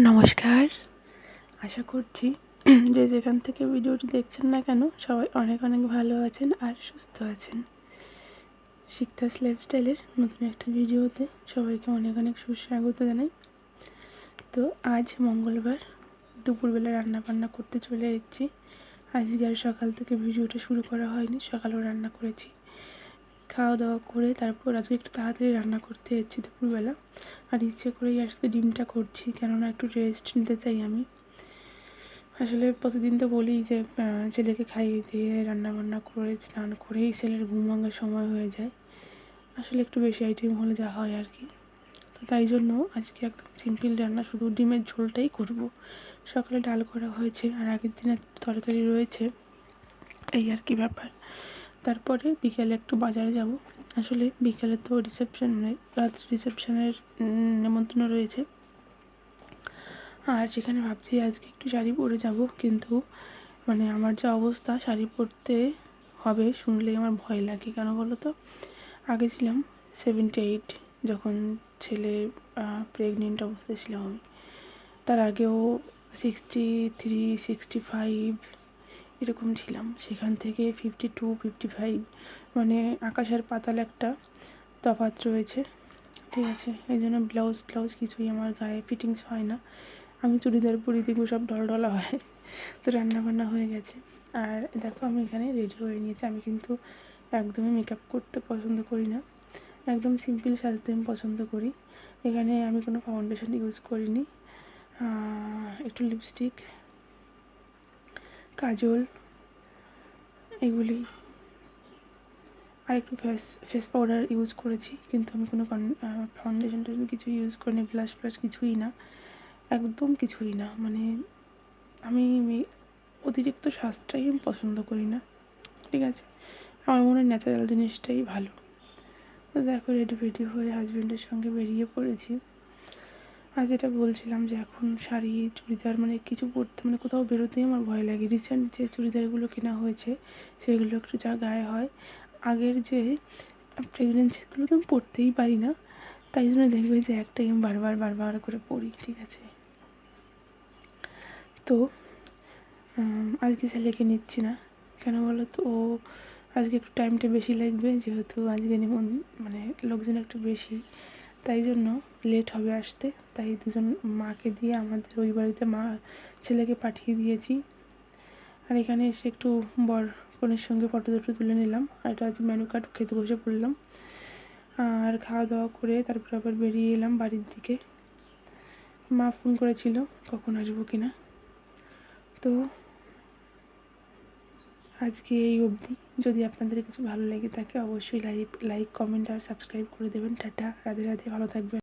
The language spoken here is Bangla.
নমস্কার, আশা করছি যে যেখান থেকে ভিডিওটি দেখছেন না কেন সবাই অনেক অনেক ভালো আছেন আর সুস্থ আছেন। শিকদাস লাইফস্টাইলের নতুন একটা ভিডিওতে সবাইকে অনেক অনেক সুস্বাগত জানাই। তো আজ মঙ্গলবার দুপুরবেলা রান্না করতে চলে এসেছি। আজকে আর সকাল থেকে ভিডিওটা শুরু করা হয়নি, সকালেও রান্না করেছি। খাওয়া দাওয়া করে তারপর আজকে একটু তাড়াতাড়ি রান্না করতে এসেছি দুপুরবেলা, আর ইচ্ছে করেই আজকে ডিমটা করছি, কেননা একটু রেস্ট নিতে চাই আমি। আসলে প্রতিদিন তো বলি যে ছেলেকে খাইয়ে দিয়ে রান্নাবান্না করে স্নান করেই ছেলের ঘুম ভাঙার সময় হয়ে যায়। আসলে একটু বেশি আইটেম হলে যা হয় আর কি। তো তাই জন্য আজকে একদম সিম্পল রান্না, শুধু ডিমের ঝোলটাই করব। সকালে ডাল করা হয়েছে আর আগের দিনের তরকারি রয়েছে, এই আর কি ব্যাপার। তারপরে বিকেলে একটু বাজারে যাব। আসলে বিকেলে তো রিসেপশনের নেমন্তন্ন রয়েছে, আর সেখানে ভাবছি আজকে একটু শাড়ি পরে যাব, কিন্তু মানে আমার যা অবস্থা শাড়ি পরতে হবে শুনলেই আমার ভয় লাগে। কেন বলো তো, আগে ছিলাম 78, যখন ছেলে প্রেগনেন্ট অবস্থায় ছিলাম আমি। তার আগেও 63, 65 এরকম ছিলাম। সেখান থেকে 52, 55, মানে আকাশ আর পাতাল একটা তফাৎ রয়েছে, ঠিক আছে। এই জন্য ব্লাউজ কিছুই আমার গায়ে ফিটিংস হয় না। আমি চুড়িদার পরি, দেখবো সব ঢলঢলা হয়। তো রান্নাবান্না হয়ে গেছে, আর দেখো আমি এখানে রেডি হয়ে নিয়েছি। আমি কিন্তু একদমই মেকআপ করতে পছন্দ করি না, একদম সিম্পল সাজতে আমি পছন্দ করি। এখানে আমি কোনো ফাউন্ডেশন ইউজ করিনি, একটু লিপস্টিক, কাজল, এগুলি, আর একটু ফেস পাউডার ইউজ করেছি। কিন্তু আমি কোনো ফাউন্ডেশন কিছু ইউজ করিনি, ব্লাশ কিছুই না, একদম কিছুই না। মানে আমি অতিরিক্ত সাজটাই আমি পছন্দ করি না, ঠিক আছে। আমার মনে হয় ন্যাচারাল জিনিসটাই ভালো। তো দেখো রেডি হয়ে হাজব্যান্ডের সঙ্গে বেরিয়ে পড়েছি। আর যেটা বলছিলাম যে এখন শাড়ি চুড়িদার মানে কিছু পরতে, মানে কোথাও বেরোতেই আমার ভয় লাগে। রিসেন্ট যে চুড়িদারগুলো কেনা হয়েছে সেগুলো একটু যা গায়ে হয়, আগের যে প্রেগনেন্সিগুলো তো আমি পরতেই পারি না, তাই জন্য দেখবে যে একটাই আমি বারবার করে পরি, ঠিক আছে। তো আজকে ছেলেকে নিচ্ছি না, কেন বলো তো, ও আজকে একটু টাইমটা বেশি লাগবে, যেহেতু আজকে মানে লোকজন একটু বেশি, তাই জন্য লেট হবে আসতে। তাই দুজন মাকে দিয়ে আমাদের ওই বাড়িতে ছেলেকে পাঠিয়ে দিয়েছি। আর এখানে এসে একটু কনের সঙ্গে ফটো তুলে নিলাম, আর এটা হচ্ছে মেনু কার্ড, খেতে বসে পড়লাম। আর খাওয়া দাওয়া করে তারপর আবার বেরিয়ে এলাম বাড়ির দিকে। মা ফোন করেছিল কখন আসবো কিনা। তো আজকে এই অবধি। যদি আপনাদের কিছু ভালো লেগে থাকে অবশ্যই লাইক কমেন্ট আর সাবস্ক্রাইব করে দেবেন। টাটা, রাধে রাধে, ভালো থাকবেন।